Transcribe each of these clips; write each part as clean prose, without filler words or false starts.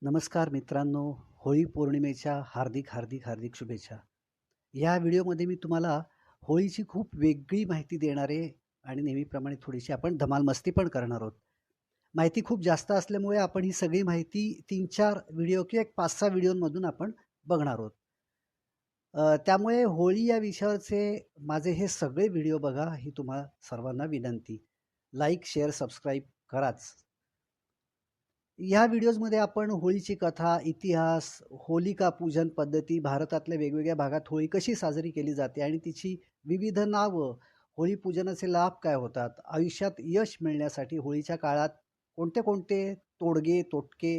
नमस्कार मित्रांनो, होळी पौर्णिमेच्या हार्दिक हार्दिक हार्दिक शुभेच्छा. या व्हिडिओमध्ये मी तुम्हाला होळीची खूप वेगळी माहिती देणार आहे आणि नेहमीप्रमाणे थोडीशी आपण धमाल मस्ती पण करणार आहोत. माहिती खूप जास्त असल्यामुळे आपण ही सगळी माहिती 3-4 व्हिडिओ किंवा एक 5-6 व्हिडिओमधून आपण बघणार आहोत. त्यामुळे होळी या विषयावरचे माझे हे सगळे व्हिडिओ बघा, ही तुम्हा सर्वांना विनंती. लाईक, शेअर, सबस्क्राईब कराच. या व्हिडिओजमध्ये आपण होळीची कथा, इतिहास, होलिका पूजन पद्धती, भारतातल्या वेगवेगळ्या भागात होळी कशी साजरी केली जाते आणि तिची विविध नावं, होळी पूजनाचे लाभ काय होतात, आयुष्यात यश मिळण्यासाठी होळीच्या काळात कोणते-कोणते तोडगे, तोटके,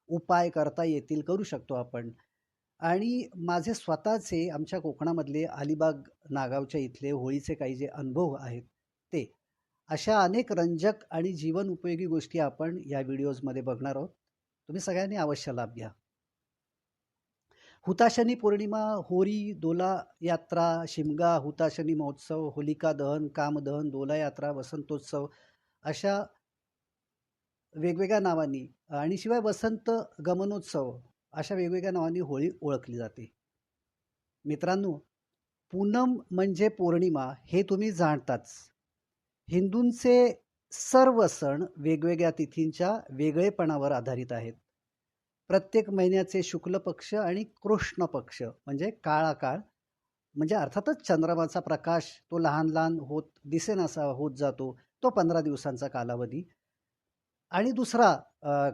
उपाय करता येतील, करू शकतो आपण. आणि माझे स्वतःचे आमच्या कोकणामधले अलिबाग नागावच्या इथले होळीचे काही जे अनुभव आहेत ते. अशा अनेक रंजक आणि जीवन उपयोगी गोष्टी आपण या व्हिडिओजमध्ये बघणार आहोत. तुम्ही सगळ्यांनी अवश्य लाभ घ्या. हुताशनी पौर्णिमा, होळी, दोला यात्रा, शिमगा, हुताशनी महोत्सव, होलिका दहन, कामदहन, दोला यात्रा, वसंतोत्सव अशा वेगवेगळ्या नावांनी आणि शिवाय वसंत गमनोत्सव अशा वेगवेगळ्या नावांनी होळी ओळखली जाते. मित्रांनो, पूनम म्हणजे पौर्णिमा हे तुम्ही जाणताच. हिंदूंचे सर्व सण वेगवेगळ्या तिथींच्या वेगळेपणावर आधारित आहेत. प्रत्येक महिन्याचे शुक्ल पक्ष आणि कृष्ण पक्ष म्हणजे काळा काळ म्हणजे अर्थातच चंद्रमाचा प्रकाश तो लहान लहान होत दिसेनासा होत जातो, तो 15 दिवसांचा कालावधी. आणि दुसरा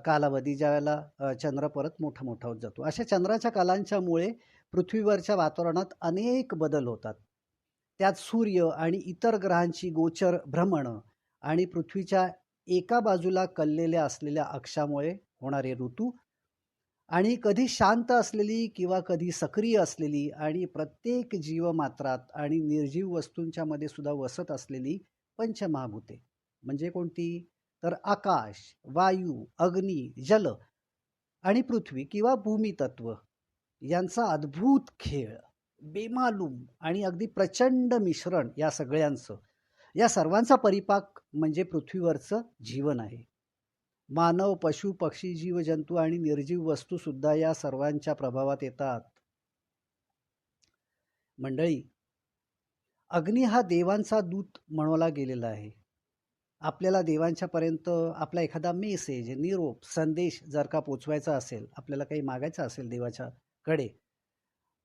कालावधी ज्यावेळेला चंद्र परत मोठा मोठा होत जातो. अशा चंद्राच्या कालांच्यामुळे पृथ्वीवरच्या वातावरणात अनेक बदल होतात. त्यात सूर्य आणि इतर ग्रहांची गोचर भ्रमणं आणि पृथ्वीच्या एका बाजूला कललेल्या असलेल्या अक्षामुळे होणारे ऋतू आणि कधी शांत असलेली किंवा कधी सक्रिय असलेली आणि प्रत्येक जीवमात्रात आणि निर्जीव वस्तूंच्या मध्ये सुद्धा वसत असलेली पंचमहाभूते म्हणजे कोणती? तर आकाश, वायू, अग्नी, जल आणि पृथ्वी किंवा भूमितत्व यांचा अद्भुत खेळ, बेमालूम आणि अगदी प्रचंड मिश्रण या सगळ्यांचं, या सर्वांचा परिपाक म्हणजे पृथ्वीवरचं जीवन आहे. मानव, पशु, पक्षी, जीवजंतू आणि निर्जीव वस्तू सुद्धा या सर्वांच्या प्रभावात येतात. मंडळी, अग्नी हा देवांचा दूत म्हणवला गेलेला आहे. आपल्याला देवांच्या पर्यंत आपला एखादा मेसेज, निरोप, संदेश जर का पोचवायचा असेल, आपल्याला काही मागायचं असेल देवाच्या कडे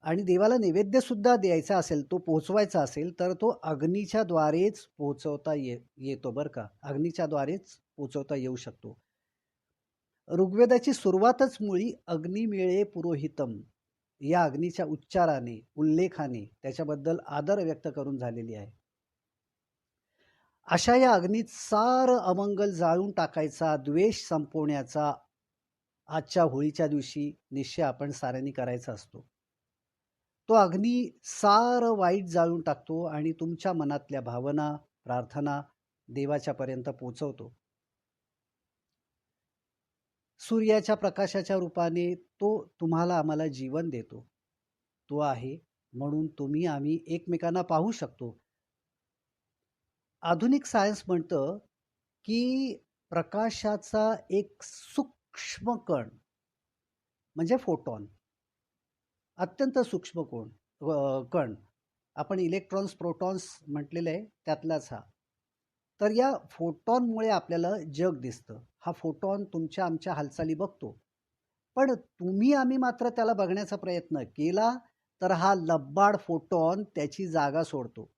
आणि देवाला नैवेद्य सुद्धा द्यायचा असेल, तो पोहोचवायचा असेल, तर तो अग्नीच्या द्वारेच पोहोचवता येतो बरं का. अग्नीच्या द्वारेच पोहोचवता येऊ शकतो. ऋग्वेदाची सुरुवातच मुळी अग्निमेळे पुरोहितम या अग्नीच्या उच्चाराने, उल्लेखाने त्याच्याबद्दल आदर व्यक्त करून झालेली आहे. अशा या अग्नीत सारं अमंगल जाळून टाकायचा, द्वेष संपवण्याचा आजच्या होळीच्या दिवशी निश्चय आपण साऱ्यांनी करायचा असतो. तो अग्नी सारं वाईट जाळून टाकतो आणि तुमच्या मनातल्या भावना, प्रार्थना देवाच्या पर्यंत पोहोचवतो. सूर्याच्या प्रकाशाच्या रूपाने तो तुम्हाला आम्हाला जीवन देतो. तो आहे म्हणून तुम्ही आम्ही एकमेकांना पाहू शकतो. आधुनिक सायन्स म्हणतं की प्रकाशाचा एक सूक्ष्म कण म्हणजे फोटॉन, अत्यंत सूक्ष्म कण, आपण इलेक्ट्रॉन्स, प्रोटॉन्स म्हटलेलं आहे त्यातलाच हा. तर या फोटॉनमुळे आपल्याला जग दिसतं. हा फोटॉन तुमच्या आमच्या हालचाली बघतो. पण तुम्ही आम्ही मात्र त्याला बघण्याचा प्रयत्न केला तर हा लब्बाड फोटॉन त्याची जागा सोडतो.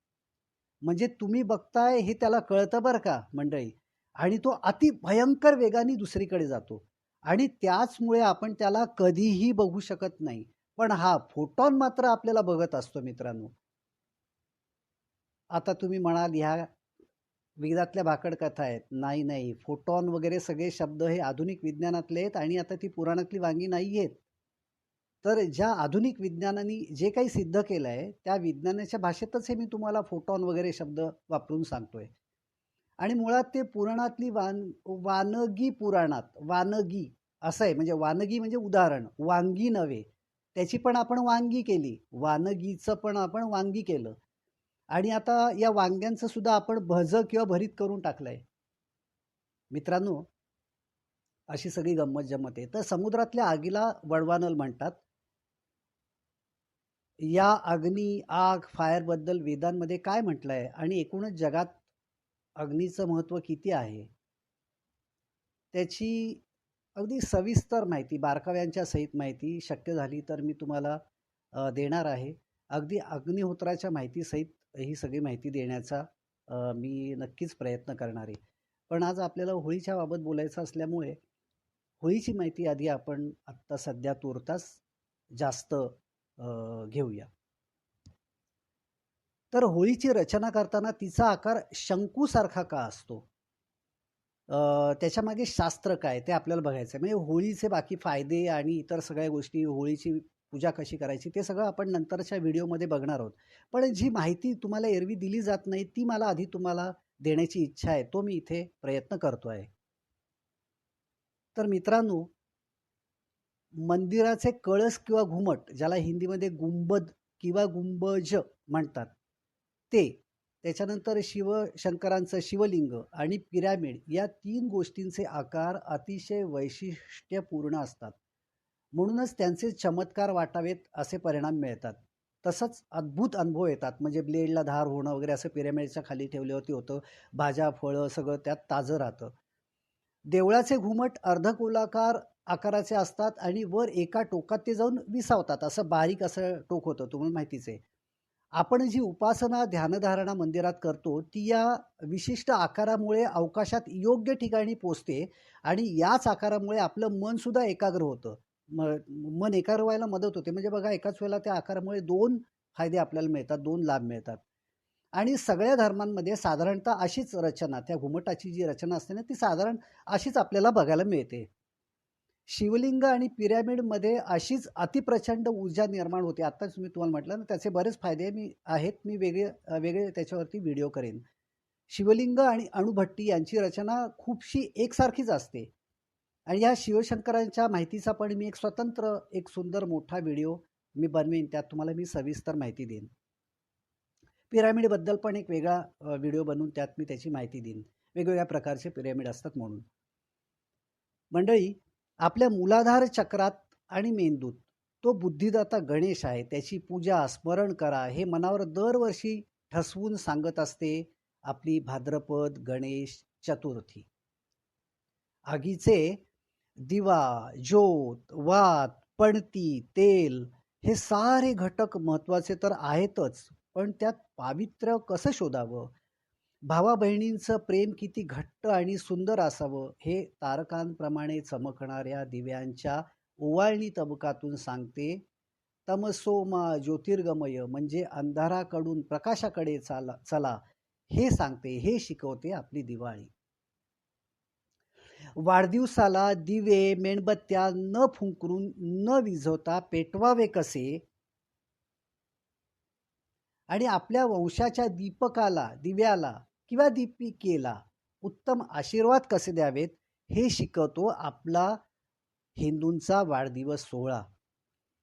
म्हणजे तुम्ही बघताय हे त्याला कळतं बरं का मंडळी, आणि तो अति भयंकर वेगाने दुसरीकडे जातो आणि त्याचमुळे आपण त्याला कधीही बघू शकत नाही. पण हा फोटॉन मात्र आपल्याला बघत असतो मित्रांनो. आता तुम्ही म्हणाल ह्या वेदातल्या भाकड कथा आहेत. नाही नाही, फोटॉन वगैरे सगळे शब्द हे आधुनिक विज्ञानातले आहेत आणि आता ती पुराणातली वांगी नाही आहेत. तर ज्या आधुनिक विज्ञानाने जे काही सिद्ध केलं आहे त्या विज्ञानाच्या भाषेतच हे मी तुम्हाला फोटॉन वगैरे शब्द वापरून सांगतोय. आणि मुळात ते पुराणातली वानगी पुराणात वानगी असं आहे. म्हणजे वानगी म्हणजे उदाहरण, वांगी नव्हे. त्याची पण आपण वांगी केली, वानगीचं पण आपण वांगी केलं आणि आता या वांग्यांचं सुद्धा आपण भज किंवा भरीत करून टाकलंय. मित्रांनो, अशी सगळी गंमत जम्मत आहे. तर समुद्रातल्या आगीला वडवानल म्हणतात. या अग्नी, आग, फायरबद्दल वेदांमध्ये काय म्हटलं आहे आणि एकूणच जगात अग्नीचं महत्त्व किती आहे, त्याची अगदी सविस्तर माहिती, बारकाव्यांच्या सहित माहिती शक्य झाली तर मी तुम्हाला देणार आहे. अगदी अग्निहोत्राच्या माहितीसहित ही सगळी माहिती देण्याचा मी नक्कीच प्रयत्न करणार आहे. पण आज आपल्याला होळीच्या बाबत बोलायचं असल्यामुळे होळीची माहिती आधी आपण आत्ता सध्या तूर्तास जास्त घेऊया. तर होळीची रचना करताना तिचा आकार शंकूसारखा का असतो? त्याच्यामागे शास्त्र काय ते आपल्याला बघायचं आहे. म्हणजे होळीचे बाकी फायदे आणि इतर सगळ्या गोष्टी, होळीची पूजा कशी करायची ते सगळं आपण नंतरच्या व्हिडिओमध्ये बघणार आहोत. पण जी माहिती तुम्हाला एरवी दिली जात नाही ती मला आधी तुम्हाला देण्याची इच्छा आहे, तो मी इथे प्रयत्न करतो आहे. तर मित्रांनो, मंदिराचे कळस किंवा घुमट, ज्याला हिंदीमध्ये गुंबद किंवा गुंबज म्हणतात, ते, त्याच्यानंतर शिवशंकरांचं शिवलिंग आणि पिरॅमिड या 3 गोष्टींचे आकार अतिशय वैशिष्ट्यपूर्ण असतात. म्हणूनच त्यांचे चमत्कार वाटावेत असे परिणाम मिळतात. तसंच अद्भुत अनुभव येतात. म्हणजे ब्लेडला धार होणं वगैरे असं पिरॅमिडच्या खाली ठेवल्यावरती होतं. भाज्या, फळं सगळं त्यात ताजं राहतं. देवळाचे घुमट अर्धगोलाकार आकाराचे असतात आणि वर एका टोकात ते जाऊन विसावतात. असं बारीक असं टोक होतं, तुम्हाला माहितीच आहे. आपण जी उपासना, ध्यानधारणा मंदिरात करतो ती या विशिष्ट आकारामुळे अवकाशात योग्य ठिकाणी पोचते आणि याच आकारामुळे आपलं मन सुद्धा एकाग्र होतं. मन एकाग्र व्हायला मदत होते. म्हणजे बघा, एकाच वेळेला त्या आकारामुळे 2 फायदे आपल्याला मिळतात, 2 लाभ मिळतात. आणि सगळ्या धर्मांमध्ये साधारणतः अशीच रचना, त्या घुमटाची जी रचना असते ना ती साधारण अशीच आपल्याला बघायला मिळते. शिवलिंग आणि पिरॅमिडमध्ये अशीच अतिप्रचंड ऊर्जा निर्माण होते. आत्ताच मी तुम्हाला म्हटलं ना, त्याचे बरेच फायदे आहेत. मी वेगळे त्याच्यावरती व्हिडिओ करेन. शिवलिंग आणि अणुभट्टी यांची रचना खूपशी एकसारखीच असते. आणि या शिवशंकरांच्या माहितीचा पण मी एक स्वतंत्र, एक सुंदर मोठा व्हिडिओ मी बनवेन. त्यात तुम्हाला मी सविस्तर माहिती देईन. पिरॅमिडबद्दल पण एक वेगळा व्हिडिओ बनवून त्यात मी त्याची माहिती देईन. वेगवेगळ्या प्रकारचे पिरॅमिड असतात म्हणून. मंडळी, आपल्या मूलाधार चक्रात आणि मेंदूत तो बुद्धिदाता गणेश आहे. त्याची पूजा, स्मरण करा हे मनावर दरवर्षी ठसवून सांगत असते आपली भाद्रपद गणेश चतुर्थी. आगीचे दिवा, ज्योत, वात, पणती, तेल हे सारे घटक महत्वाचे तर आहेतच, पण त्यात पावित्र्य कसं शोधावं, भावा बहिणींचं प्रेम किती घट्ट आणि सुंदर असावं हे तारकांप्रमाणे चमकणाऱ्या दिव्यांच्या ओवाळणी तबकातून सांगते. तमसोमा ज्योतिर्गमय म्हणजे अंधाराकडून प्रकाशाकडे चला हे सांगते, हे शिकवते आपली दिवाळी. वाढदिवसाला दिवे, मेणबत्त्या न फुंकरून न विझवता पेटवावे कसे आणि आपल्या वंशाच्या दीपकाला, दिव्याला किंवा दीपिकेला उत्तम आशीर्वाद कसे द्यावेत हे शिकवतो आपला हिंदूंचा वाढदिवस सोहळा.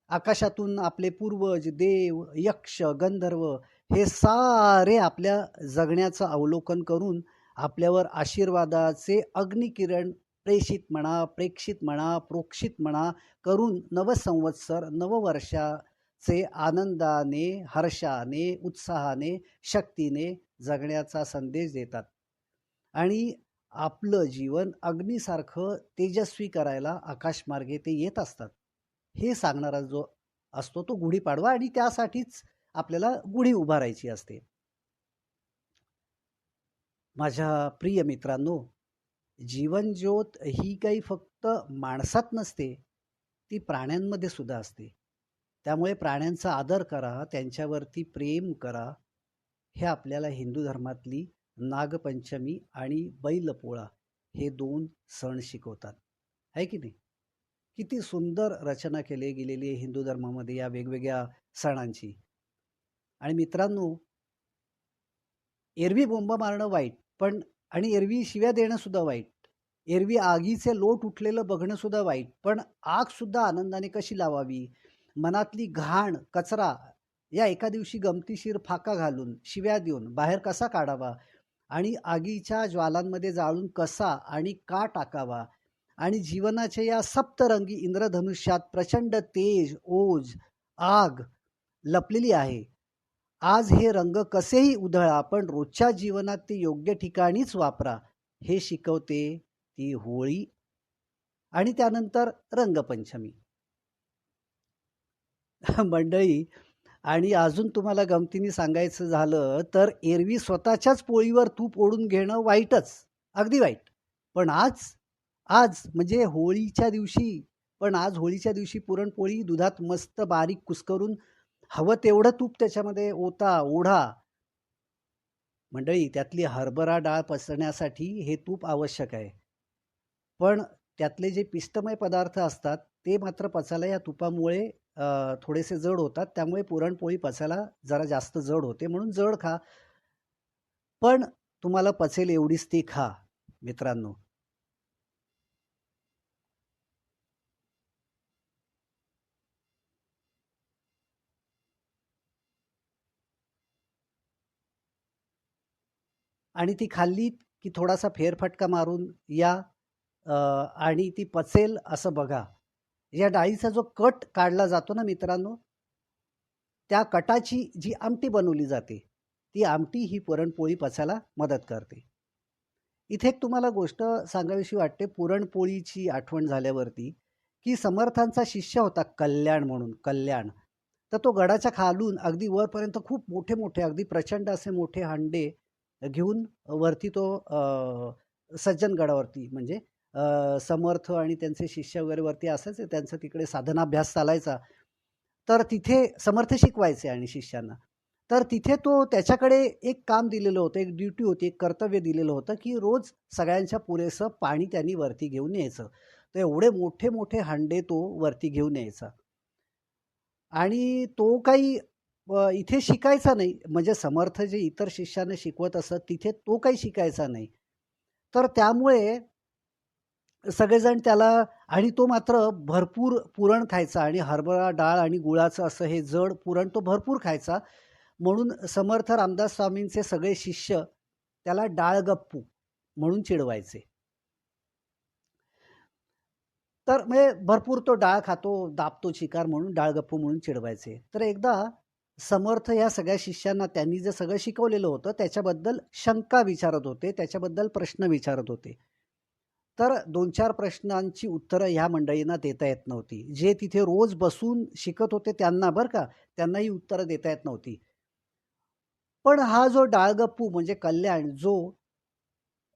आकाशातून आपले पूर्वज, देव, यक्ष, गंधर्व हे सारे आपल्या जगण्याचं अवलोकन करून आपल्यावर आशीर्वादाचे अग्निकिरण प्रेषित म्हणा, प्रेक्षित म्हणा, प्रोक्षित म्हणा करून नवसंवत्सर, नववर्षाचे आनंदाने, हर्षाने, उत्साहाने, शक्तीने जगण्याचा संदेश देतात आणि आपलं जीवन अग्नीसारखं तेजस्वी करायला आकाशमार्गे ते येत असतात. हे सांगणारा जो असतो तो गुढीपाडवा आणि त्यासाठीच आपल्याला गुढी उभारायची असते. माझ्या प्रिय मित्रांनो, जीवनज्योत ही काही फक्त माणसात नसते, ती प्राण्यांमध्ये सुद्धा असते. त्यामुळे प्राण्यांचा आदर करा, त्यांच्यावरती प्रेम करा. हे आपल्याला हिंदू धर्मातली नागपंचमी आणि बैलपोळा हे 2 सण शिकवतात, आहे की नाही? किती सुंदर रचना केली गेलेली आहे हिंदू धर्मामध्ये या वेगवेगळ्या सणांची. आणि मित्रांनो, एरवी बोंब मारणं वाईट, पण आणि एरवी शिव्या देणं सुद्धा वाईट. एरवी आगीचे लोट उठलेलं बघणं सुद्धा वाईट, पण आग सुद्धा आनंदाने कशी लावावी, मनातली घाण, कचरा या एका दिवशी गमतीशीर फाका घालून, शिव्या देऊन बाहेर कसा काढावा आणि आगीच्या ज्वालांमध्ये जाळून कसा आणि का टाकावा आणि जीवनाच्या या सप्तरंगी इंद्रधनुष्यात प्रचंड तेज, ओज, आग लपलेली आहे. आज हे रंग कसेही उधळा, पण रोजच्या जीवनात ते योग्य ठिकाणीच वापरा, हे शिकवते ती होळी. आणि त्यानंतर रंगपंचमी. मंडळी, आणि अजून तुम्हाला गमतीने सांगायचं झालं तर एरवी स्वतःच्याच पोळीवर तूप ओढून घेणं वाईटच, अगदी वाईट. पण आज आज म्हणजे होळीच्या दिवशी पुरणपोळी दुधात मस्त बारीक कुस्करून हवं तेवढं तूप त्याच्यामध्ये ओढा. मंडळी, त्यातली हरभरा डाळ पचण्यासाठी हे तूप आवश्यक आहे. पण त्यातले जे पिष्टमय पदार्थ असतात ते मात्र पचायला या तुपामुळे थोडेसे जड होतात. त्यामुळे पुरणपोळी पचायला जरा जास्त जड होते, म्हणून जड खा. पण तुम्हाला पचेल एवढीच ती खा मित्रांनो. आणि ती खाल्ली की थोडासा फेरफटका मारून या, आणि ती पचेल असं बघा. या डाळीचा जो कट काढला जातो ना मित्रांनो, त्या कटाची जी आमटी बनवली जाते, ती आमटी ही पुरणपोळी पचायला मदत करते. इथे एक तुम्हाला गोष्ट सांगावीशी वाटते पुरणपोळीची आठवण झाल्यावरती, की समर्थांचा शिष्य होता कल्याण म्हणून, कल्याण. तर तो गडाच्या खालून अगदी वरपर्यंत खूप मोठे मोठे, अगदी प्रचंड असे मोठे हांडे घेऊन वरती तो सज्जन गडावरती, म्हणजे समर्थ आणि त्यांचे शिष्य वगैरे वरती असायचे, त्यांचा तिकडे साधनाभ्यास चालायचा. तर तिथे समर्थ शिकवायचे आणि शिष्यांना. तर तिथे तो त्याच्याकडे एक काम दिलेलं होतं, एक ड्युटी होती, एक कर्तव्य दिलेलं होतं, की रोज सगळ्यांच्या पुरेसं पाणी त्यांनी वरती घेऊन यायचं. तर एवढे मोठे मोठे हांडे तो वरती घेऊन यायचा. आणि तो काही इथे शिकायचा नाही, म्हणजे समर्थ जे इतर शिष्याने शिकवत असत तिथे तो काही शिकायचा नाही. तर त्यामुळे सगळेजण त्याला, आणि तो मात्र भरपूर पुरण खायचा, आणि हरभरा डाळ आणि गुळाचं असं हे जड पुरण तो भरपूर खायचा. म्हणून समर्थ रामदास स्वामींचे सगळे शिष्य त्याला डाळगप्पू म्हणून चिडवायचे. तर म्हणजे भरपूर तो डाळ खातो, दाबतो चिकार म्हणून डाळगप्पू म्हणून चिडवायचे. तर एकदा समर्थ या सगळ्या शिष्यांना त्यांनी जे सगळं शिकवलेलं होतं त्याच्याबद्दल शंका विचारत होते, त्याच्याबद्दल प्रश्न विचारत होते. तर 2-4 प्रश्नांची उत्तरं ह्या मंडळींना देता येत नव्हती. जे तिथे रोज बसून शिकत होते त्यांना बरं का, त्यांनाही उत्तरं देता येत नव्हती. पण हा जो डाळगप्पू म्हणजे कल्याण, जो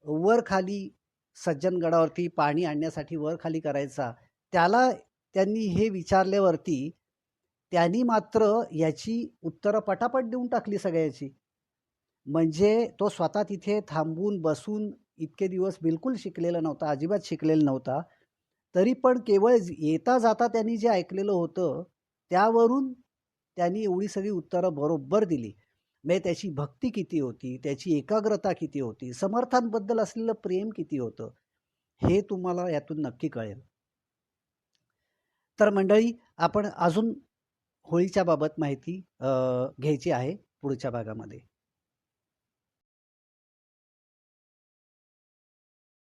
वर खाली सज्जनगडावरती पाणी आणण्यासाठी वर खाली करायचा, त्याला त्यांनी हे विचारल्यावरती त्यांनी मात्र याची उत्तरं पटापट देऊन टाकली सगळ्याची. म्हणजे तो स्वतः तिथे थांबून बसून इतके दिवस बिलकुल शिकलेला नव्हता, अजिबात शिकलेला नव्हता. तरी पण केवळ येता जाता त्यांनी जे ऐकलेलं होतं त्यावरून त्यांनी एवढी सगळी उत्तरं बरोबर दिली. म्हणजे त्याची भक्ती किती होती, त्याची एकाग्रता किती होती, समर्थांबद्दल असलेलं प्रेम किती होतं, हे तुम्हाला यातून नक्की कळेल. तर मंडळी, आपण अजून होळीच्या बाबत माहिती घ्यायची आहे पुढच्या भागामध्ये.